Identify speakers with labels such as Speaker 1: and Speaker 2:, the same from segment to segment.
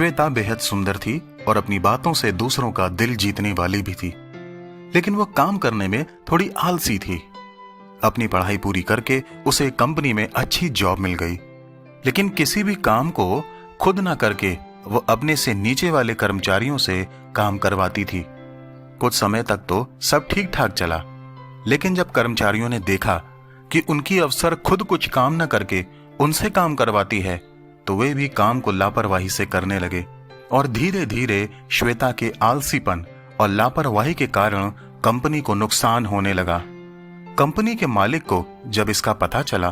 Speaker 1: श्वेता बेहद सुंदर थी और अपनी बातों से दूसरों का दिल जीतने वाली भी थी, लेकिन वो काम करने में थोड़ी आलसी थी। अपनी पढ़ाई पूरी करके उसे कंपनी में अच्छी जॉब मिल गई, लेकिन किसी भी काम को खुद ना करके वो अपने से नीचे वाले कर्मचारियों से काम करवाती थी। कुछ समय तक तो सब ठीक ठाक चला, लेकिन जब कर्मचारियों ने देखा कि उनकी अफसर खुद कुछ काम न करके उनसे काम करवाती है, तो वे भी काम को लापरवाही से करने लगे और धीरे धीरे श्वेता के आलसीपन और लापरवाही के कारण कंपनी को नुकसान होने लगा। कंपनी के मालिक को जब इसका पता चला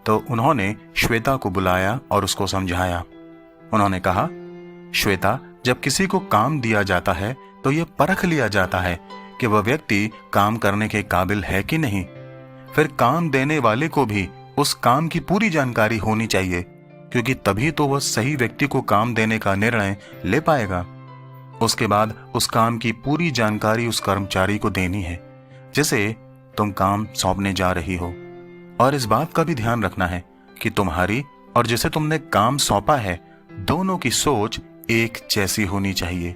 Speaker 1: तो उन्होंने श्वेता को बुलाया और उसको समझाया। उन्होंने कहा, श्वेता, जब किसी को काम दिया जाता है तो यह परख लिया जाता है कि वह व्यक्ति काम करने के काबिल है कि नहीं। फिर काम देने वाले को भी उस काम की पूरी जानकारी होनी चाहिए, क्योंकि तभी तो वह सही व्यक्ति को काम देने का निर्णय ले पाएगा। उसके बाद उस काम की पूरी जानकारी उस कर्मचारी को देनी है जिसे तुम काम सौंपने जा रही हो, और इस बात का भी ध्यान रखना है कि तुम्हारी और जिसे तुमने काम सौंपा है दोनों की सोच एक जैसी होनी चाहिए।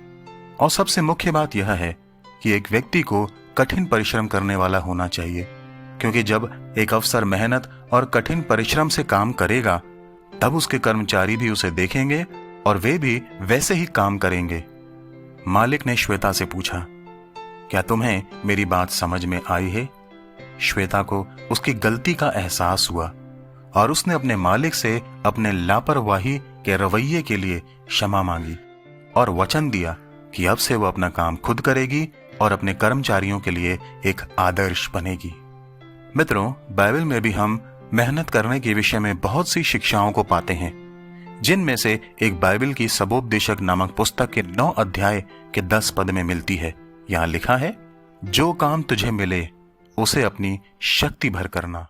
Speaker 1: और सबसे मुख्य बात यह है कि एक व्यक्ति को कठिन परिश्रम करने वाला होना चाहिए, क्योंकि जब एक अफसर मेहनत और कठिन परिश्रम से काम करेगा तब उसके कर्मचारी भी उसे देखेंगे और वे भी वैसे ही काम करेंगे। मालिक ने श्वेता से पूछा, क्या तुम्हें मेरी बात समझ में आई है? श्वेता को उसकी गलती का एहसास हुआ और उसने अपने मालिक से अपने लापरवाही के रवैये के लिए क्षमा मांगी और वचन दिया कि अब से वो अपना काम खुद करेगी और अपने कर्मचारियों के लिए एक आदर्श बनेगी। मित्रों, बाइबल में भी हम मेहनत करने के विषय में बहुत सी शिक्षाओं को पाते हैं, जिनमें से एक बाइबल की सबोपदेशक नामक पुस्तक के 9 अध्याय के 10 पद में मिलती है। यहाँ लिखा है, जो काम तुझे मिले उसे अपनी शक्ति भर करना।